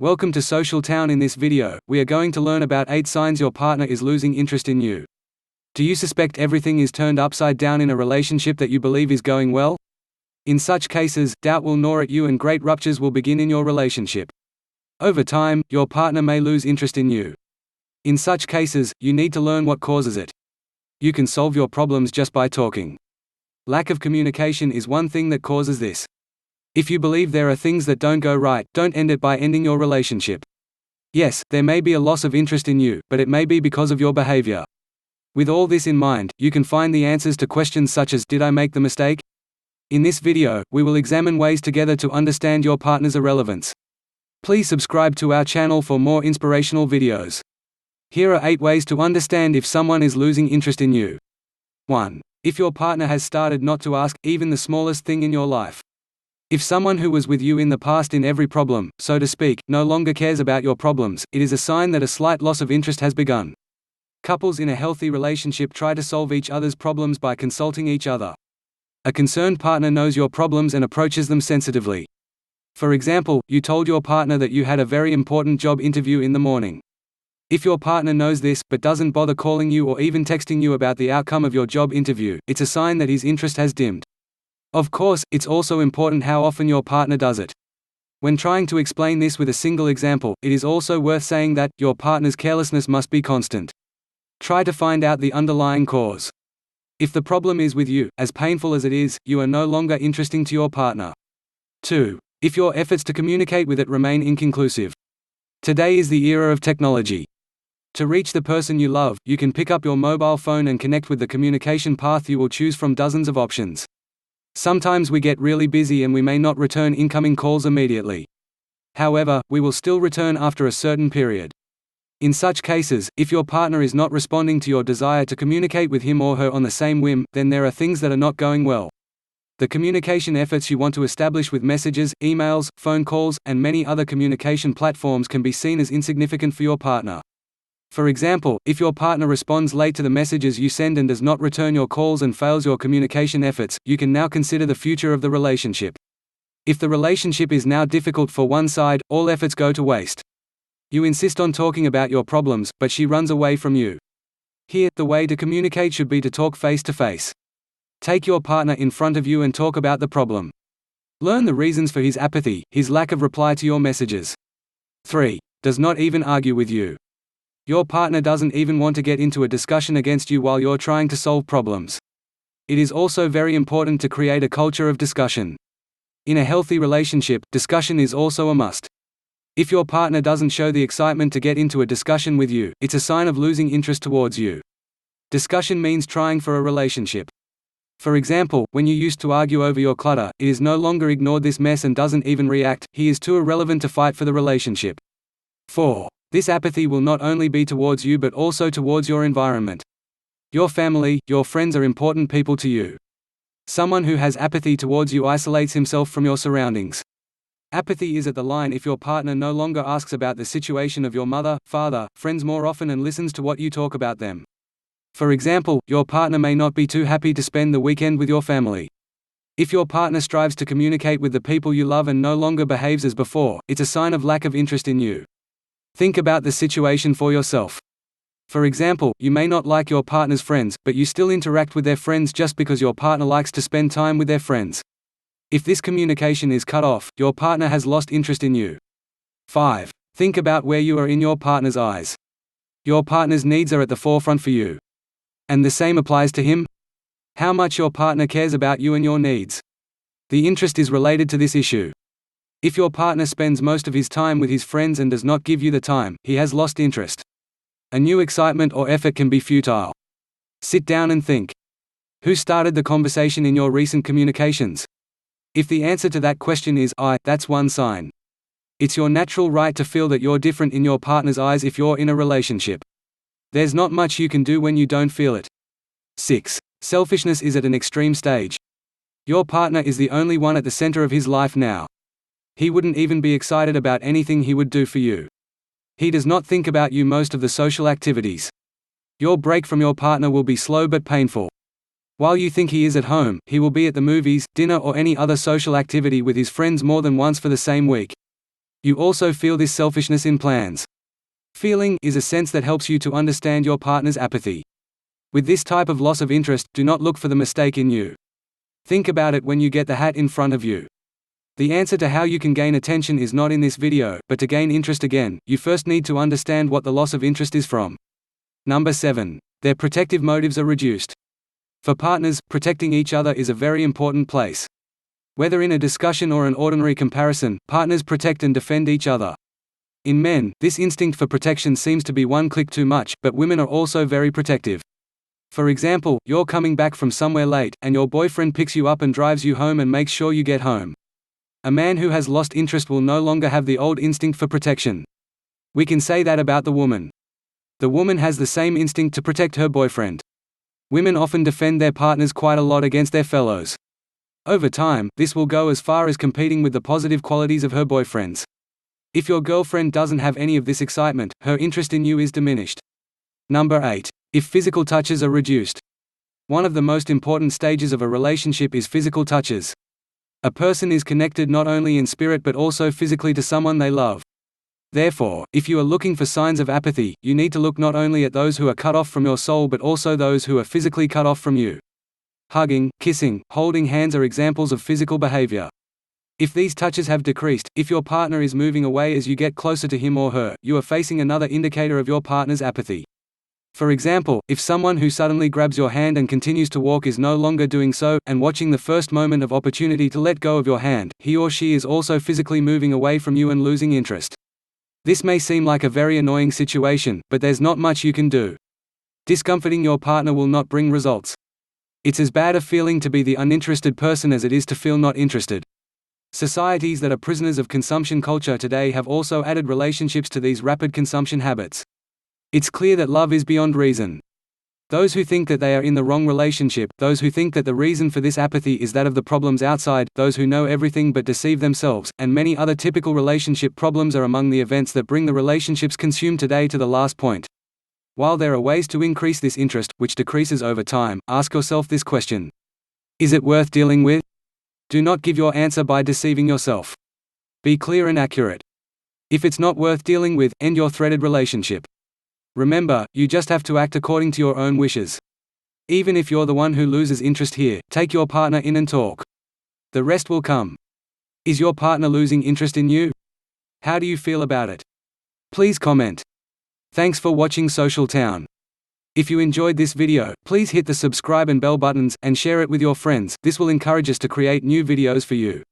Welcome to Social Town. In this video, we are going to learn about 8 signs your partner is losing interest in you. Do you suspect everything is turned upside down in a relationship that you believe is going well? In such cases, doubt will gnaw at you and great ruptures will begin in your relationship. Over time, your partner may lose interest in you. In such cases, you need to learn what causes it. You can solve your problems just by talking. Lack of communication is one thing that causes this. If you believe there are things that don't go right, don't end it by ending your relationship. Yes, there may be a loss of interest in you, but it may be because of your behavior. With all this in mind, you can find the answers to questions such as, did I make the mistake? In this video, we will examine ways together to understand your partner's irrelevance. Please subscribe to our channel for more inspirational videos. Here are 8 ways to understand if someone is losing interest in you. 1. If your partner has started not to ask, even the smallest thing in your life. If someone who was with you in the past in every problem, so to speak, no longer cares about your problems, it is a sign that a slight loss of interest has begun. Couples in a healthy relationship try to solve each other's problems by consulting each other. A concerned partner knows your problems and approaches them sensitively. For example, you told your partner that you had a very important job interview in the morning. If your partner knows this, but doesn't bother calling you or even texting you about the outcome of your job interview, it's a sign that his interest has dimmed. Of course, it's also important how often your partner does it. When trying to explain this with a single example, it is also worth saying that your partner's carelessness must be constant. Try to find out the underlying cause. If the problem is with you, as painful as it is, you are no longer interesting to your partner. 2. If your efforts to communicate with it remain inconclusive. Today is the era of technology. To reach the person you love, you can pick up your mobile phone and connect with the communication path you will choose from dozens of options. Sometimes we get really busy and we may not return incoming calls immediately. However, we will still return after a certain period. In such cases, if your partner is not responding to your desire to communicate with him or her on the same whim, then there are things that are not going well. The communication efforts you want to establish with messages, emails, phone calls, and many other communication platforms can be seen as insignificant for your partner. For example, if your partner responds late to the messages you send and does not return your calls and fails your communication efforts, you can now consider the future of the relationship. If the relationship is now difficult for one side, all efforts go to waste. You insist on talking about your problems, but she runs away from you. Here, the way to communicate should be to talk face to face. Take your partner in front of you and talk about the problem. Learn the reasons for his apathy, his lack of reply to your messages. 3. Does not even argue with you. Your partner doesn't even want to get into a discussion against you while you're trying to solve problems. It is also very important to create a culture of discussion. In a healthy relationship, discussion is also a must. If your partner doesn't show the excitement to get into a discussion with you, it's a sign of losing interest towards you. Discussion means trying for a relationship. For example, when you used to argue over your clutter, it is no longer ignored this mess and doesn't even react, he is too irrelevant to fight for the relationship. 4. This apathy will not only be towards you but also towards your environment. Your family, your friends are important people to you. Someone who has apathy towards you isolates himself from your surroundings. Apathy is at the line if your partner no longer asks about the situation of your mother, father, friends more often and listens to what you talk about them. For example, your partner may not be too happy to spend the weekend with your family. If your partner strives to communicate with the people you love and no longer behaves as before, it's a sign of lack of interest in you. Think about the situation for yourself. For example, you may not like your partner's friends, but you still interact with their friends just because your partner likes to spend time with their friends. If this communication is cut off, your partner has lost interest in you. 5. Think about where you are in your partner's eyes. Your partner's needs are at the forefront for you. And the same applies to him? How much your partner cares about you and your needs. The interest is related to this issue. If your partner spends most of his time with his friends and does not give you the time, he has lost interest. A new excitement or effort can be futile. Sit down and think. Who started the conversation in your recent communications? If the answer to that question is I, that's one sign. It's your natural right to feel that you're different in your partner's eyes if you're in a relationship. There's not much you can do when you don't feel it. 6. Selfishness is at an extreme stage. Your partner is the only one at the center of his life now. He wouldn't even be excited about anything he would do for you. He does not think about you most of the social activities. Your break from your partner will be slow but painful. While you think he is at home, he will be at the movies, dinner or any other social activity with his friends more than once for the same week. You also feel this selfishness in plans. Feeling is a sense that helps you to understand your partner's apathy. With this type of loss of interest, do not look for the mistake in you. Think about it when you get the hat in front of you. The answer to how you can gain attention is not in this video, but to gain interest again, you first need to understand what the loss of interest is from. Number 7. Their protective motives are reduced. For partners, protecting each other is a very important place. Whether in a discussion or an ordinary comparison, partners protect and defend each other. In men, this instinct for protection seems to be one click too much, but women are also very protective. For example, you're coming back from somewhere late, and your boyfriend picks you up and drives you home and makes sure you get home. A man who has lost interest will no longer have the old instinct for protection. We can say that about the woman. The woman has the same instinct to protect her boyfriend. Women often defend their partners quite a lot against their fellows. Over time, this will go as far as competing with the positive qualities of her boyfriends. If your girlfriend doesn't have any of this excitement, her interest in you is diminished. Number 8. If physical touches are reduced. One of the most important stages of a relationship is physical touches. A person is connected not only in spirit but also physically to someone they love. Therefore, if you are looking for signs of apathy, you need to look not only at those who are cut off from your soul but also those who are physically cut off from you. Hugging, kissing, holding hands are examples of physical behavior. If these touches have decreased, if your partner is moving away as you get closer to him or her, you are facing another indicator of your partner's apathy. For example, if someone who suddenly grabs your hand and continues to walk is no longer doing so, and watching the first moment of opportunity to let go of your hand, he or she is also physically moving away from you and losing interest. This may seem like a very annoying situation, but there's not much you can do. Discomforting your partner will not bring results. It's as bad a feeling to be the uninterested person as it is to feel not interested. Societies that are prisoners of consumption culture today have also added relationships to these rapid consumption habits. It's clear that love is beyond reason. Those who think that they are in the wrong relationship, those who think that the reason for this apathy is that of the problems outside, those who know everything but deceive themselves, and many other typical relationship problems are among the events that bring the relationships consumed today to the last point. While there are ways to increase this interest, which decreases over time, ask yourself this question. Is it worth dealing with? Do not give your answer by deceiving yourself. Be clear and accurate. If it's not worth dealing with, end your threaded relationship. Remember, you just have to act according to your own wishes. Even if you're the one who loses interest here, take your partner in and talk. The rest will come. Is your partner losing interest in you? How do you feel about it? Please comment. Thanks for watching Social Town. If you enjoyed this video, please hit the subscribe and bell buttons, and share it with your friends. This will encourage us to create new videos for you.